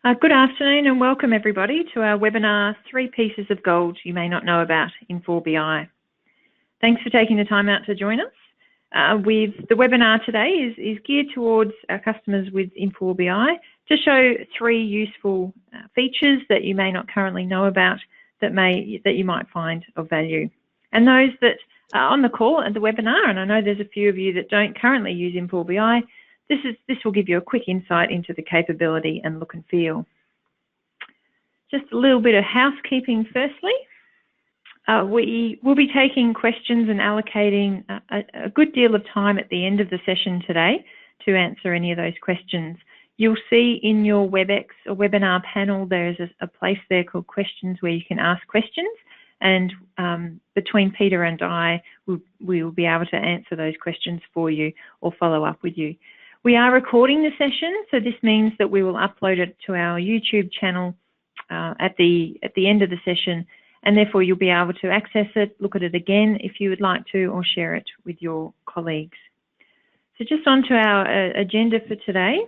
Good afternoon and welcome everybody to our webinar, 3 Pieces of Gold You May Not Know About Infor BI. Thanks for taking the time out to join us. The webinar today is geared towards our customers with Infor BI to show 3 useful features that you may not currently know about that you might find of value. And those that are on the call at the webinar, and I know there's a few of you that don't currently use Infor BI, this will give you a quick insight into the capability and look and feel. Just a little bit of housekeeping firstly. We will be taking questions and allocating a good deal of time at the end of the session today to answer any of those questions. You'll see in your WebEx or webinar panel there's a place there called questions where you can ask questions, and between Peter and I we will be able to answer those questions for you or follow up with you. We are recording the session, so this means that we will upload it to our YouTube channel at the end of the session, and therefore you'll be able to access it, look at it again if you would like to, or share it with your colleagues. So just on to our agenda for today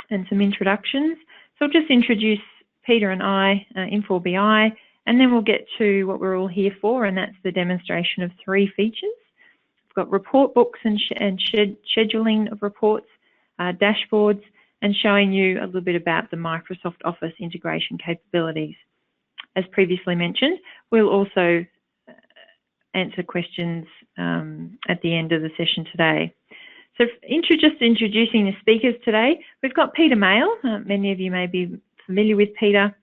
and some introductions. So I'll just introduce Peter and I, Infor BI, and then we'll get to what we're all here for, and that's the demonstration of 3 features. Got report books and scheduling of reports, dashboards, and showing you a little bit about the Microsoft Office integration capabilities. As previously mentioned, we'll also answer questions at the end of the session today. So just introducing the speakers today, we've got Peter Mayle. Many of you may be familiar with Peter.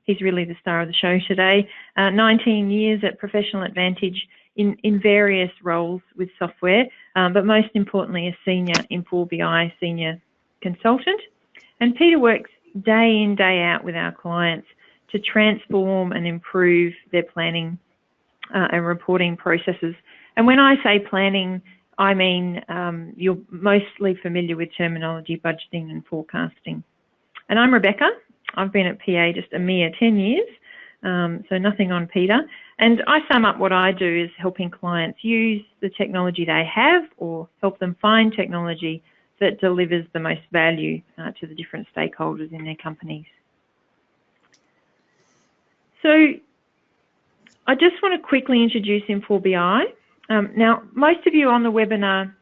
He's really the star of the show today. 19 years at Professional Advantage in various roles with software, but most importantly a senior Infor BI senior consultant. And Peter works day in, day out with our clients to transform and improve their planning and reporting processes. And when I say planning, I mean you're mostly familiar with terminology, budgeting and forecasting. And I'm Rebecca. I've been at PA just a mere 10 years, so nothing on Peter. And I sum up what I do is helping clients use the technology they have or help them find technology that delivers the most value to the different stakeholders in their companies. So I just want to quickly introduce Infor BI. Now, most of you on the webinar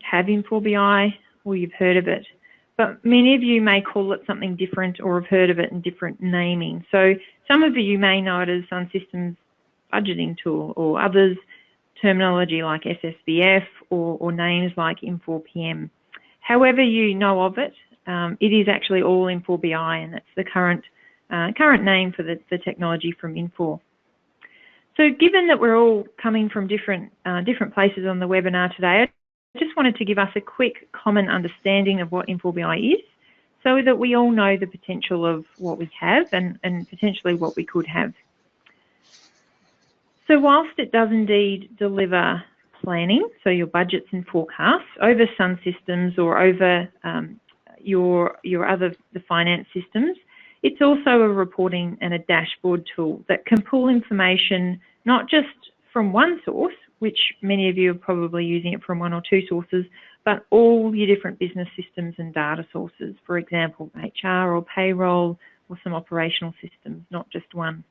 have Infor BI or you've heard of it, but many of you may call it something different or have heard of it in different naming. So some of you may know it as Sun Systems budgeting tool, or others terminology like SSBF or names like Infor PM. However you know of it, it is actually all Infor BI, and that's the current name for the technology from Infor. So given that we're all coming from different places on the webinar today, I just wanted to give us a quick common understanding of what Infor BI is, so that we all know the potential of what we have and potentially what we could have. So whilst it does indeed deliver planning, so your budgets and forecasts over Sun Systems or over the finance systems, it's also a reporting and a dashboard tool that can pull information not just from one source, which many of you are probably using it from 1 or 2 sources, but all your different business systems and data sources, for example, HR or payroll or some operational systems, not just one.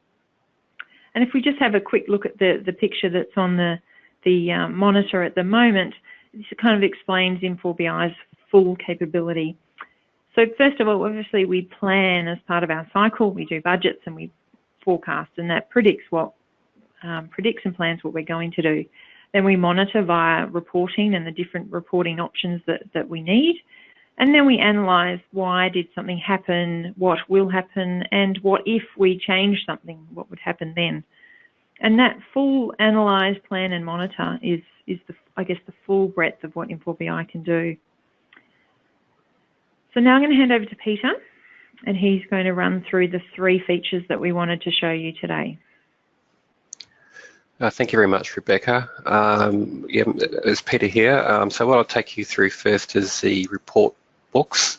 And if we just have a quick look at the picture that's on the monitor at the moment, this kind of explains Infor BI's full capability. So first of all, obviously we plan as part of our cycle, we do budgets and we forecast, and that predicts and plans what we're going to do. Then we monitor via reporting and the different reporting options that we need. And then we analyse why did something happen, what will happen, and what if we change something, what would happen then. And that full analyse, plan and monitor is I guess the full breadth of what Infor BI can do. So now I'm going to hand over to Peter, and he's going to run through the 3 features that we wanted to show you today. Thank you very much, Rebecca. Yeah, it's Peter here. So what I'll take you through first is the report books.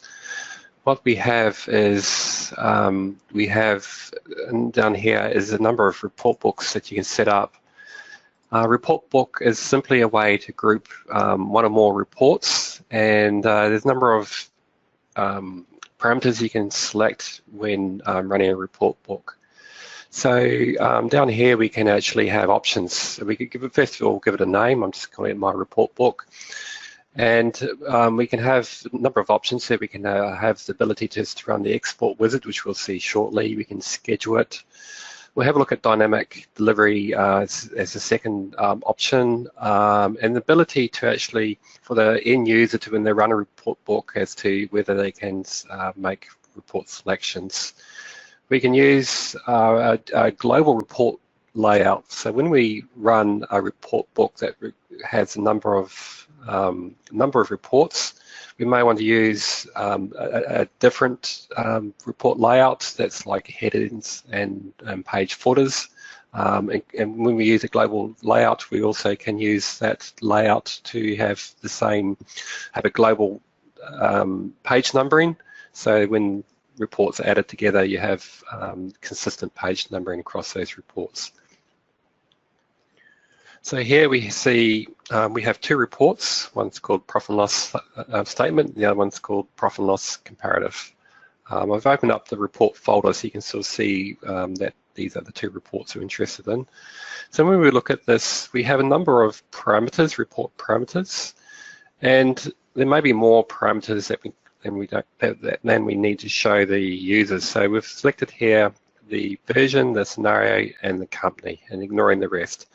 What we have is, down here is a number of report books that you can set up. Report book is simply a way to group 1 or more reports, and there's a number of parameters you can select when running a report book. So down here we can actually have options. So we could give it, first of all, give it a name. I'm just calling it my report book. And we can have a number of options here. We can have the ability to just run the export wizard, which we'll see shortly. We can schedule it. We'll have a look at dynamic delivery as a second option, and the ability to actually, for the end user to, when they run a report book, as to whether they can make report selections. We can use a global report layout. So when we run a report book that has a number of reports, we may want to use a different report layout that's like headings and page footers. And when we use a global layout, we also can use that layout to have a global page numbering. So when reports are added together, you have consistent page numbering across those reports. So here we see we have two reports. One's called profit and loss statement, the other one's called profit and loss comparative. I've opened up the report folder so you can sort of see that these are the two reports we're interested in. So when we look at this, we have a number of parameters, report parameters, and there may be more parameters than we need to show the users. So we've selected here the version, the scenario, and the company, and ignoring the rest,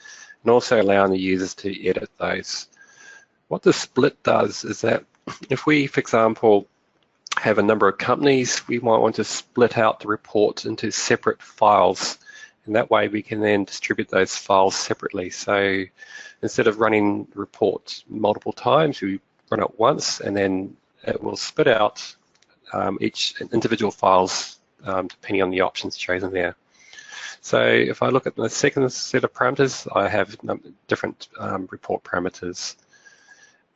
and also allowing the users to edit those. What the split does is that if we, for example, have a number of companies, we might want to split out the report into separate files, and that way we can then distribute those files separately. So instead of running reports multiple times, we run it once, and then it will spit out each individual files depending on the options chosen there. So if I look at the second set of parameters, I have different report parameters.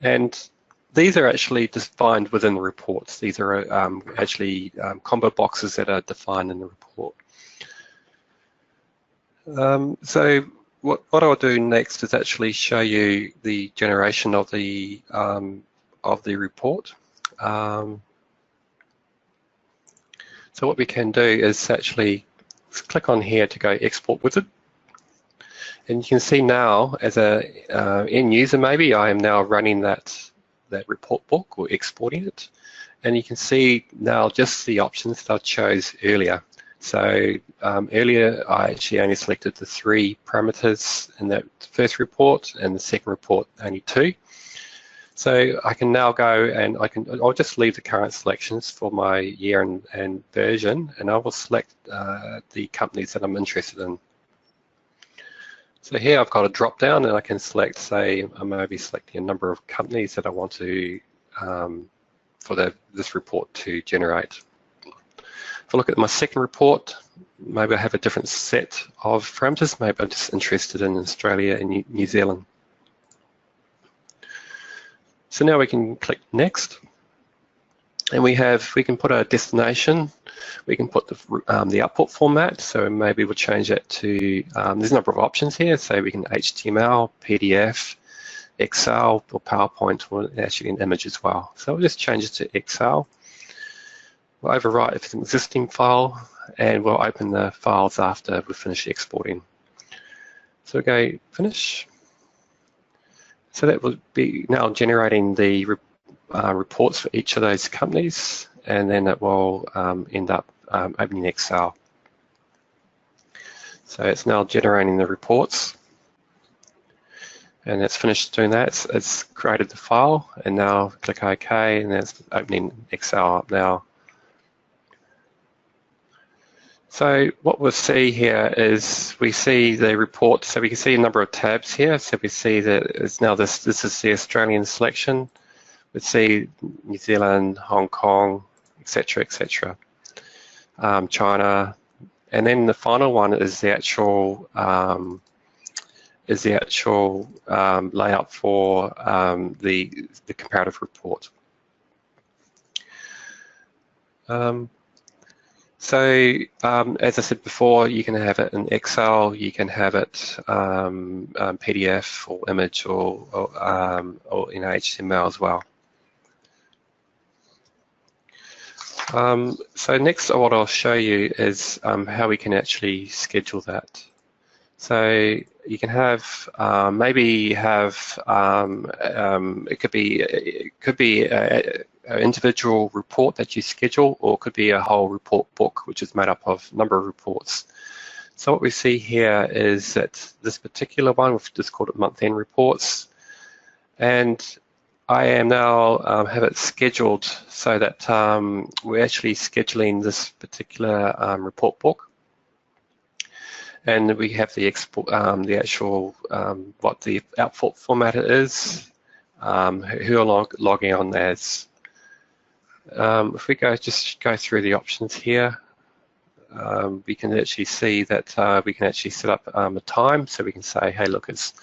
And these are actually defined within the reports. These are actually combo boxes that are defined in the report. So what I'll do next is actually show you the generation of the report. So what we can do is actually click on here to go export wizard, and you can see now as a end user, maybe I am now running that report book or exporting it, and you can see now just the options that I chose earlier. So earlier I actually only selected the 3 parameters in that first report, and the second report only 2. So I can now go and I'll just leave the current selections for my year and version, and I will select the companies that I'm interested in. So here I've got a drop down, and I can select, say, I may be selecting a number of companies that I want to for this report to generate. If I look at my second report, maybe I have a different set of parameters. Maybe I'm just interested in Australia and New Zealand. So now we can click next, and we can put a destination. We can put the output format. So maybe we'll change that to there's a number of options here. So we can HTML, PDF, Excel, or PowerPoint, or actually an image as well. So we'll just change it to Excel. We'll overwrite if it's an existing file, and we'll open the files after we finish exporting. So we'll go finish. So that will be now generating the reports for each of those companies, and then it will end up opening Excel. So it's now generating the reports, and it's finished doing that. It's created the file, and now click OK, and it's opening Excel up now. So what we'll see here is we see the report. So we can see a number of tabs here. So we see that it's now this is the Australian selection. We see New Zealand, Hong Kong, etc., etc. China, and then the final one is the actual layout for the comparative report. So as I said before, you can have it in Excel, you can have it PDF or image or in HTML as well. So next what I'll show you is how we can actually schedule that. So you can have maybe have it could be an individual report that you schedule, or it could be a whole report book which is made up of a number of reports. So what we see here is that this particular one, we've just called it month-end reports, and I am now have it scheduled so that we're actually scheduling this particular report book, and we have the export, the actual what the output format is, who are logging on as. If we just go through the options here, we can actually see that we can actually set up a time, so we can say, hey, look, it's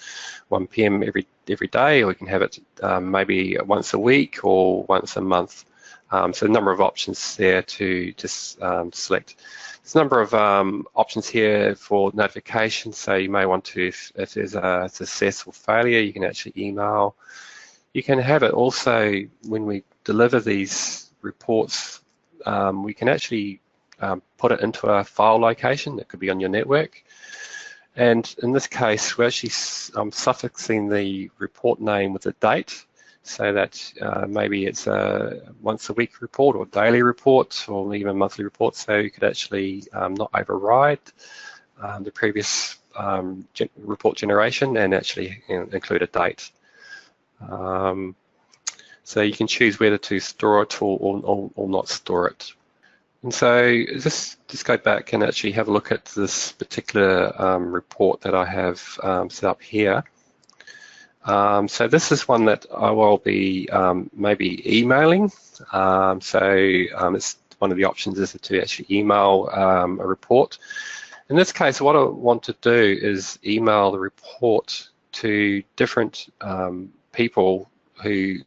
1 p.m. every day, or we can have it maybe once a week or once a month. So a number of options there to just select. There's a number of options here for notifications, so you may want to, if there's a success or failure, you can actually email. You can have it also when we deliver these reports, we can actually put it into a file location that could be on your network. And in this case, we're actually suffixing the report name with a date, so that maybe it's a once a week report or daily report or even monthly report, so you could actually not override the previous report generation and actually include a date. So you can choose whether to store it or not store it. And so just go back and actually have a look at this particular report that I have set up here. So this is one that I will be maybe emailing. It's one of the options is to actually email a report. In this case, what I want to do is email the report to different people who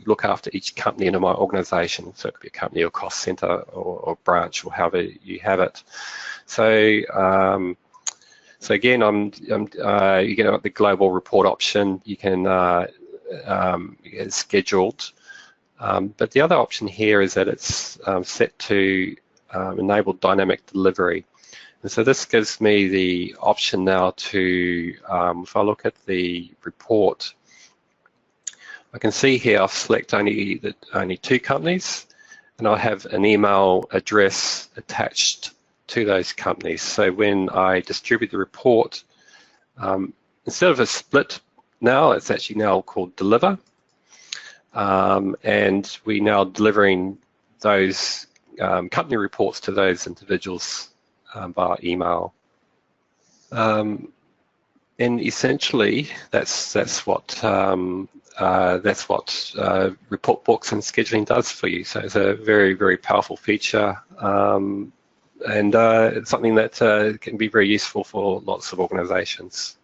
look after each company in my organization. So it could be a company or cost center or branch or however you have it. So so again, you get the global report option. You can get it scheduled. But the other option here is that it's set to enable dynamic delivery. And so this gives me the option now to, if I look at the report, I can see here I've selected only 2 companies, and I have an email address attached to those companies. So when I distribute the report, instead of a split now, it's actually now called deliver, and we're now delivering those company reports to those individuals via email. And essentially, that's what report books and scheduling does for you. So it's a very, very powerful feature, and it's something that can be very useful for lots of organizations.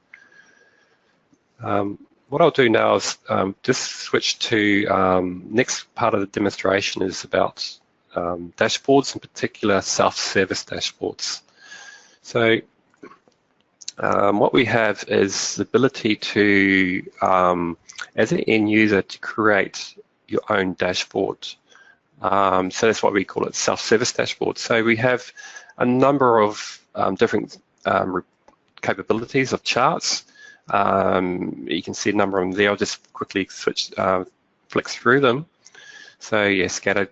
What I'll do now is just switch to next part of the demonstration is about dashboards, in particular self-service dashboards. So what we have is the ability to, as an end user, to create your own dashboard. So that's what we call it, self-service dashboard. So we have a number of different capabilities of charts. You can see a number of them there. I'll just quickly flick through them. So yeah, scattered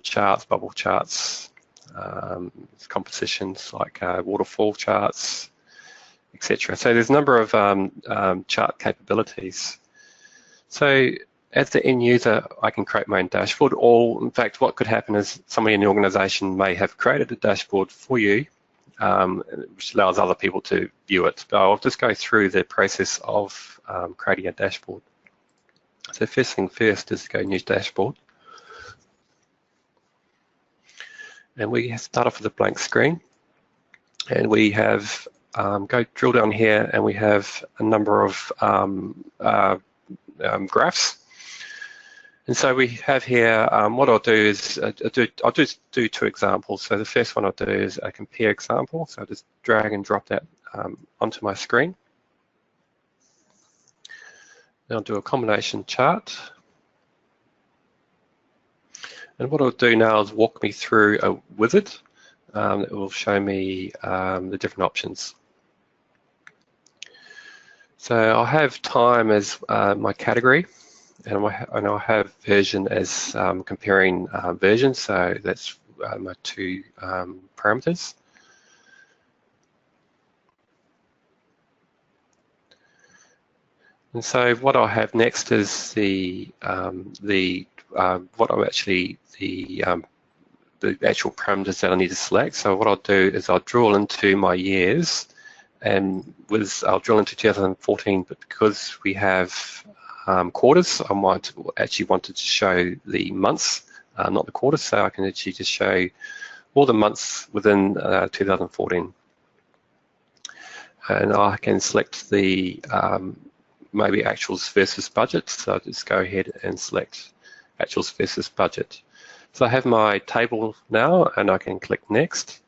charts, bubble charts, compositions like waterfall charts, etc. So there's a number of chart capabilities. So as the end user, I can create my own dashboard, or in fact, what could happen is somebody in the organization may have created a dashboard for you, which allows other people to view it. But I'll just go through the process of creating a dashboard. So first thing first is to go New Dashboard. And we start off with a blank screen. And we have, drill down here, and we have a number of graphs. And so we have here, what I'll do is, I'll just do 2 examples. So the first one I'll do is a compare example. So I'll just drag and drop that onto my screen. Then I'll do a combination chart. And what I'll do now is walk me through a wizard that will show me the different options. So I'll have time as my category, and I'll have version as comparing versions, so that's my two parameters. And so what I'll have next is the actual parameters that I need to select. So what I'll do is I'll drill into my years, and I'll drill into 2014, but because we have quarters, I might actually want to show the months, not the quarters, so I can actually just show all the months within 2014. And I can select the maybe actuals versus budget, so I'll just go ahead and select actuals versus budget. So I have my table now, and I can click next,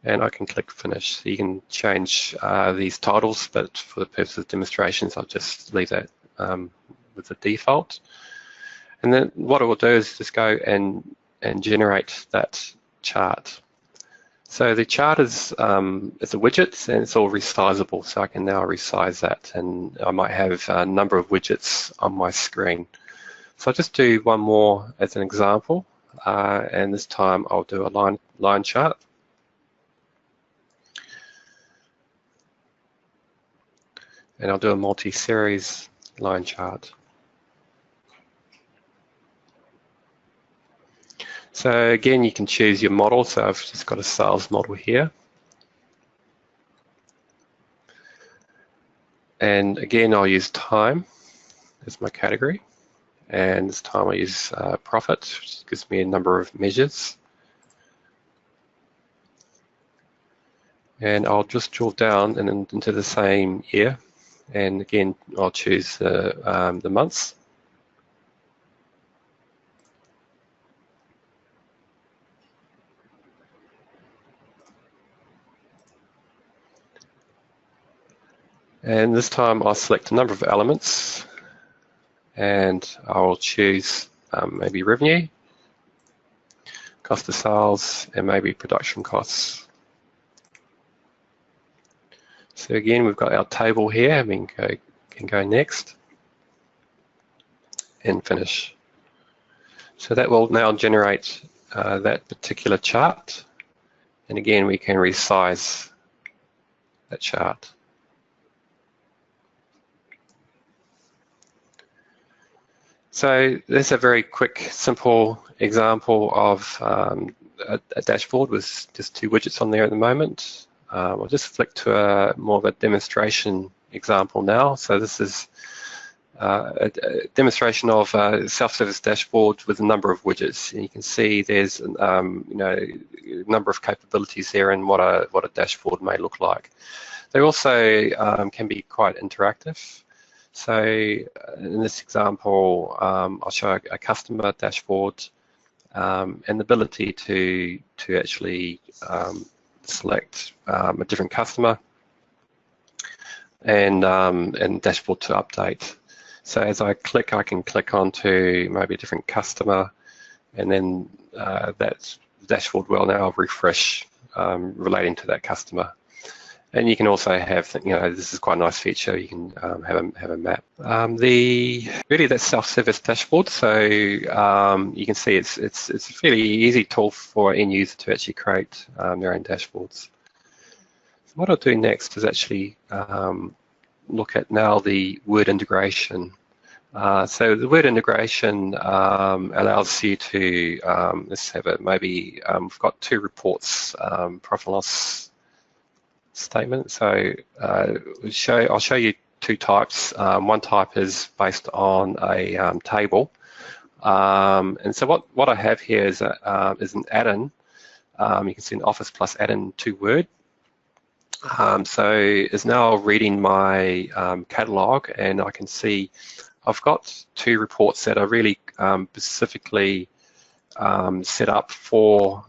and I can click finish. So you can change these titles, but for the purpose of demonstrations, I'll just leave that with the default. And then what it will do is just go and generate that chart. So the chart is a widget, and it's all resizable, so I can now resize that, and I might have a number of widgets on my screen. So I'll just do one more as an example, and this time I'll do a line chart. And I'll do a multi-series line chart. So again, you can choose your model. So I've just got a sales model here. And again, I'll use time as my category. And this time I use profit, which gives me a number of measures. And I'll just drill down and into the same year. And again, I'll choose the months. And this time I'll select a number of elements, and I'll choose maybe revenue, cost of sales, and maybe production costs. So again, we've got our table here. We can go next and finish. So that will now generate that particular chart. And again, we can resize that chart. So that's a very quick, simple example of a dashboard with just two widgets on there at the moment. I'll just flick to more of a demonstration example now. So this is a demonstration of a self-service dashboard with a number of widgets. And you can see there's a number of capabilities there and what a dashboard may look like. They also can be quite interactive. So in this example, I'll show a customer dashboard and the ability to actually select a different customer and dashboard to update. So as I can click onto maybe a different customer, and then that dashboard will now refresh relating to that customer. And you can also have, this is quite a nice feature. You can have a map. Really that's self-service dashboard. So you can see it's a fairly easy tool for an end user to actually create their own dashboards. So what I'll do next is actually look at now the word integration. So the word integration allows you to let's have it. Maybe we've got two reports, profit and loss statement. So I'll show you two types. One type is based on a table, and so what I have here is an add-in. You can see an Office Plus add-in to Word. So it's now reading my catalog, and I can see I've got two reports that are really specifically set up for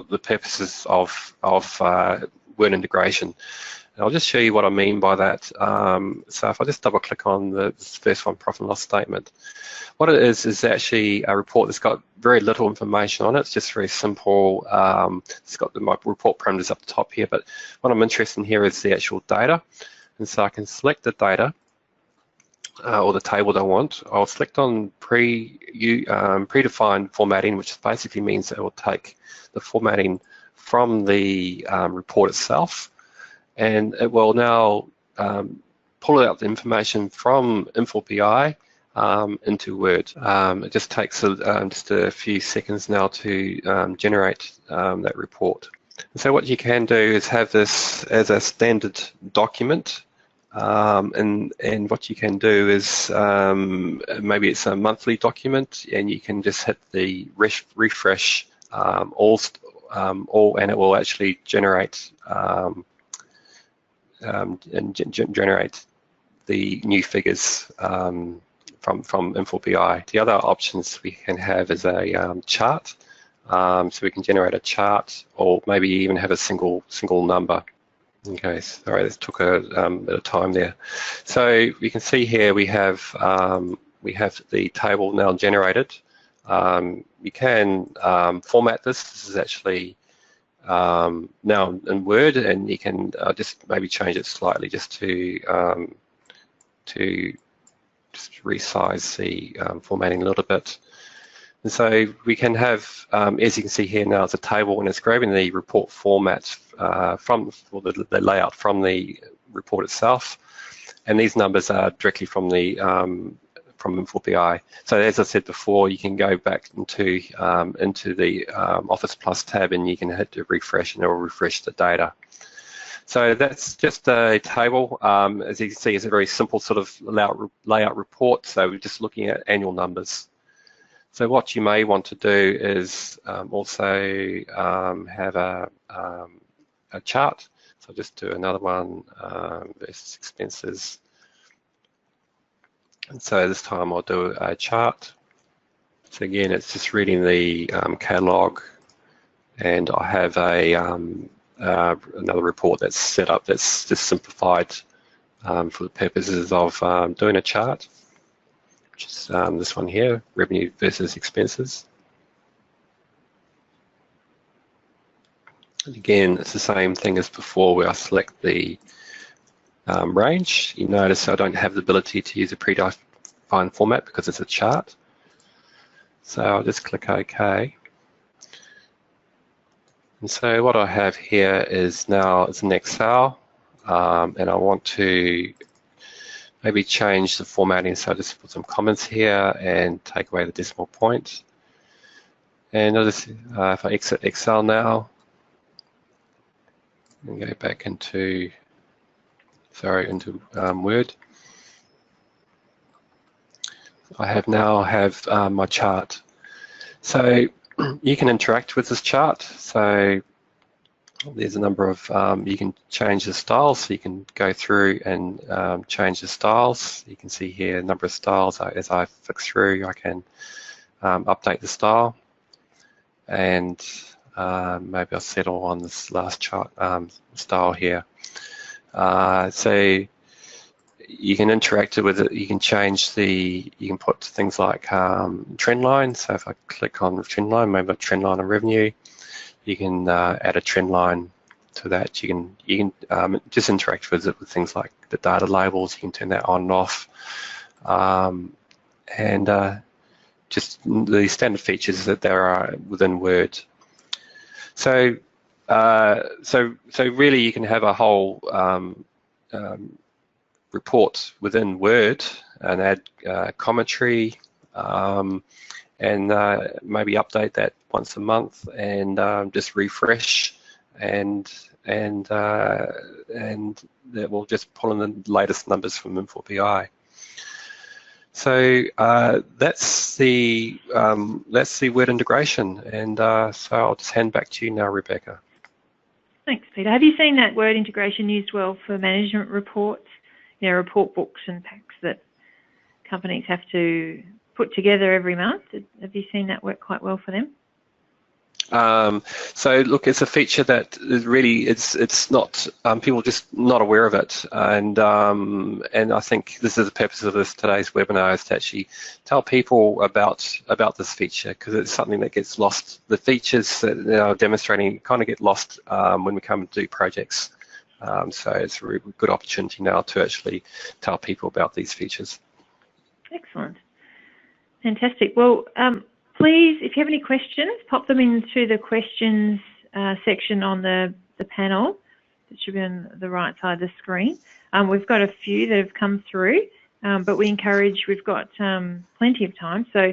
the purposes of word integration. I'll just show you what I mean by that. So if I just double click on the first one, profit and loss statement, what it is actually a report that's got very little information on it. It's just very simple. It's got my report parameters up the top here, but what I'm interested in here is the actual data. And so I can select the data or the table that I want. I'll select on predefined formatting, which basically means that it will take the formatting from the report itself, and it will now pull out the information from Infor BI into Word. It just takes just a few seconds now to generate that report. And so what you can do is have this as a standard document, and what you can do is maybe it's a monthly document, and you can just hit the refresh all, and it will actually generate generate the new figures from Infor BI. The other options we can have is a chart, so we can generate a chart, or maybe even have a single number. Okay, sorry, this took a bit of time there. So we can see here we have the table now generated. You can format this. This is actually now in Word, and you can just maybe change it slightly just to just resize the formatting a little bit. And so we can have, as you can see here now, it's a table, and it's grabbing the report format from the layout from the report itself, and these numbers are directly from the from Infor BI. So as I said before, you can go back into the Office Plus tab, and you can hit the refresh, and it will refresh the data. So that's just a table. As you can see, it's a very simple sort of layout report. So we're just looking at annual numbers. So what you may want to do is also have a chart. So I'll just do another one, versus expenses. And so this time I'll do a chart. So again, it's just reading the catalog, and I have another report that's set up that's just simplified for the purposes of doing a chart, which is this one here, revenue versus expenses. And again, it's the same thing as before, where I select the range. You notice I don't have the ability to use a predefined format because it's a chart. So I'll just click OK. And so what I have here is now it's an Excel, and I want to maybe change the formatting. So I'll just put some comments here and take away the decimal point. And I'll just, if I exit Excel now and go back into Word, I now have my chart. So you can interact with this chart. So there's a number of, you can change the styles. So you can go through and change the styles. You can see here a number of styles. As I flick through, I can update the style. And maybe I'll settle on this last chart style here. So you can interact with it. You can change you can put things like trend line. So if I click on the trend line, maybe a trend line of revenue, you can add a trend line to that. You can just interact with it with things like the data labels. You can turn that on and off, and just the standard features that there are within Word. So really, you can have a whole report within Word and add commentary, and maybe update that once a month, and just refresh, and that will just pull in the latest numbers from Infor BI. So that's the Word integration, and so I'll just hand back to you now, Rebecca. Thanks, Peter. Have you seen that Word integration used well for management reports? You know, report books and packs that companies have to put together every month. Have you seen that work quite well for them? So look, it's a feature that is really it's not people are just not aware of it, and I think this is the purpose of today's webinar, is to actually tell people about this feature, because it's something that gets lost. The features that are demonstrating kind of get lost when we come to do projects. So it's a really good opportunity now to actually tell people about these features. Excellent, fantastic. Well. Please, if you have any questions, pop them into the questions section on the panel. It should be on the right side of the screen. We've got a few that have come through, but we've got plenty of time, so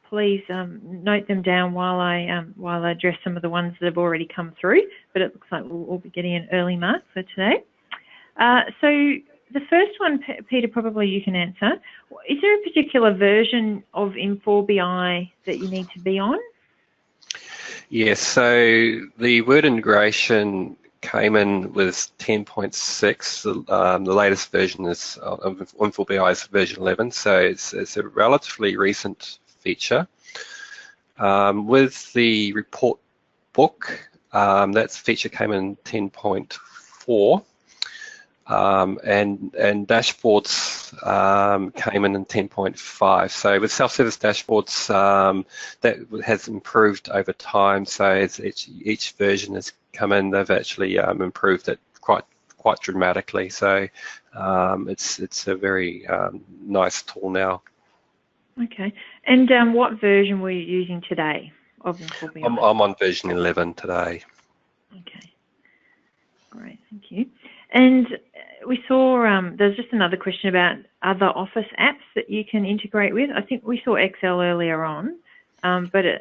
please note them down while I address some of the ones that have already come through, but it looks like we'll be getting an early mark for today. So the first one, Peter, probably you can answer. Is there a particular version of Infor BI that you need to be on? Yes, so the word integration came in with 10.6. The latest version is of Infor BI is version 11, so it's a relatively recent feature. With the report book, that feature came in 10.4. And dashboards came in 10.5. So with self-service dashboards, that has improved over time. So as each version has come in, they've actually improved it quite dramatically. So it's a very nice tool now. Okay. And what version were you using today of Infor BI? I'm on version 11 today. Okay. Great, thank you. And we saw there's just another question about other Office apps that you can integrate with. I think we saw Excel earlier on, but I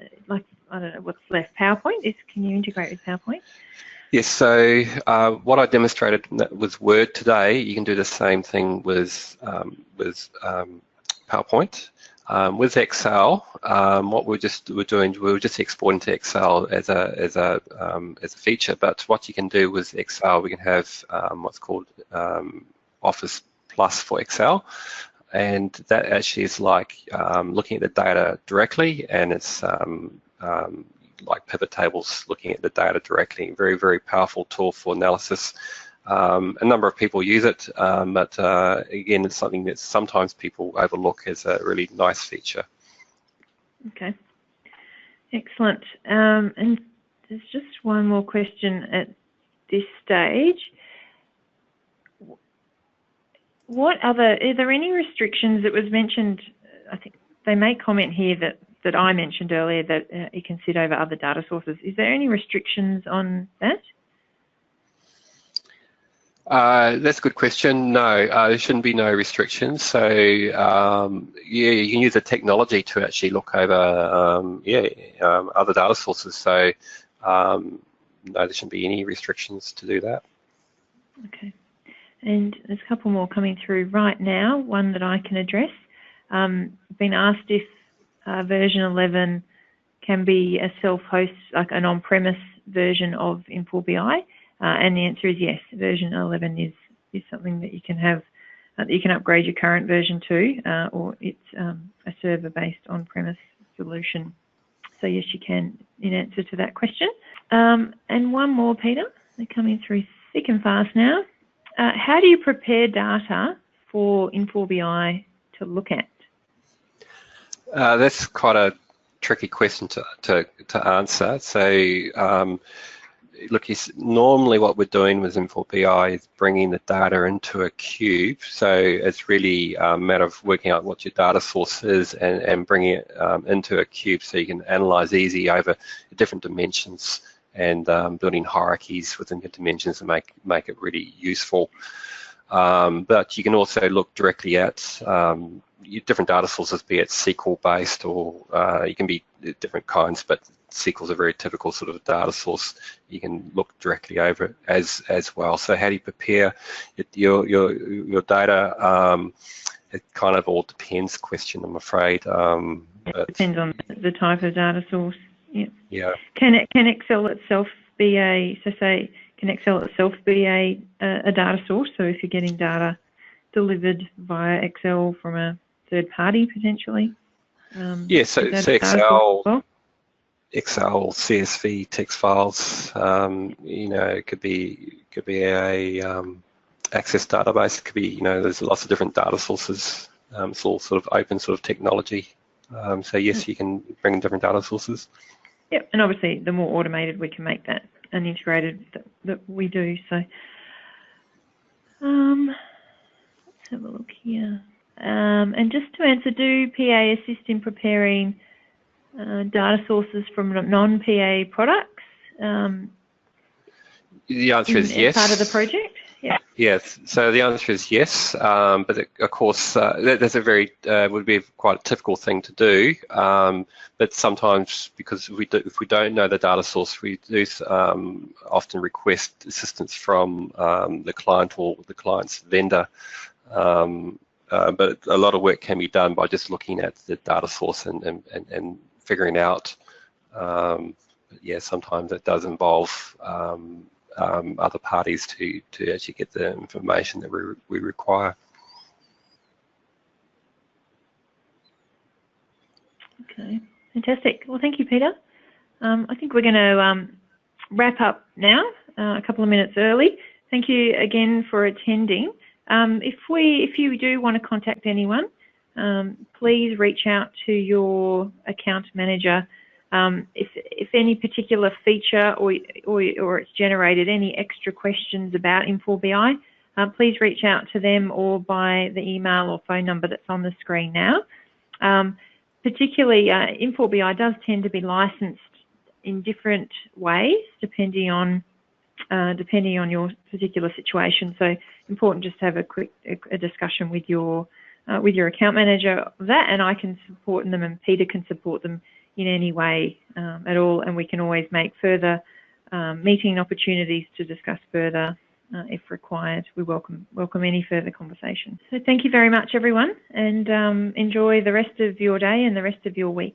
don't know what's left. PowerPoint, can you integrate with PowerPoint? Yes, so what I demonstrated with Word today, you can do the same thing with PowerPoint. With Excel, what we were just exporting to Excel as a feature. But what you can do with Excel, we can have what's called Office Plus for Excel, and that actually is like looking at the data directly, and it's like pivot tables, looking at the data directly. Very, very powerful tool for analysis. A number of people use it, but again, it's something that sometimes people overlook as a really nice feature. Okay, excellent. And there's just one more question at this stage. Are there any restrictions that was mentioned? I think they may comment here that I mentioned earlier that you can sit over other data sources. Is there any restrictions on that? That's a good question. No, there shouldn't be no restrictions. So yeah, you can use the technology to actually look over other data sources. So no, there shouldn't be any restrictions to do that. Okay. And there's a couple more coming through right now. One that I can address. Been asked if version 11 can be a self-host, like an on-premise version of Infor BI. And the answer is yes. Version 11 is something that you can have, that you can upgrade your current version to, or it's a server-based on-premise solution. So yes, you can, in answer to that question. And one more, Peter. They're coming through thick and fast now. How do you prepare data for Infor BI to look at? That's quite a tricky question to answer. So. Look, normally what we're doing with Infor BI is bringing the data into a cube. So it's really a matter of working out what your data source is and bringing it into a cube so you can analyze easy over different dimensions and building hierarchies within your dimensions and make it really useful. But you can also look directly at different data sources, be it SQL-based or you can be different kinds, but SQL is a very typical sort of data source. You can look directly over it as well. So how do you prepare your data? It kind of all depends question, I'm afraid. It depends on the type of data source. Yeah. Yeah. Can Excel itself be can Excel itself be a data source? So if you're getting data delivered via Excel from a third party potentially. Yeah. So Excel. Excel, CSV, text files. You know, it could be a Access database. It could be, you know, there's lots of different data sources. It's all sort of open sort of technology. So yes, you can bring in different data sources. Yep, and obviously the more automated we can make that and integrated that we do. So let's have a look here. And just to answer, do PA assist in preparing data sources from non-PA products? The answer is yes. As part of the project? Yeah. Yes, so the answer is yes, but of course that's a very would be quite a typical thing to do. But sometimes, because if we don't know the data source, we do often request assistance from the client or the client's vendor. But a lot of work can be done by just looking at the data source and figuring out. But yeah, sometimes it does involve other parties to actually get the information that we require. Okay, fantastic. Well, thank you, Peter. I think we're going to wrap up now, a couple of minutes early. Thank you again for attending. If you do want to contact anyone, please reach out to your account manager. If any particular feature or it's generated any extra questions about Infor BI, please reach out to them or by the email or phone number that's on the screen now. Particularly, Infor BI does tend to be licensed in different ways depending on your particular situation. So important just to have a discussion with your account manager of that, and I can support them and Peter can support them in any way at all, and we can always make further meeting opportunities to discuss further if required. We welcome any further conversation. So thank you very much, everyone, and enjoy the rest of your day and the rest of your week.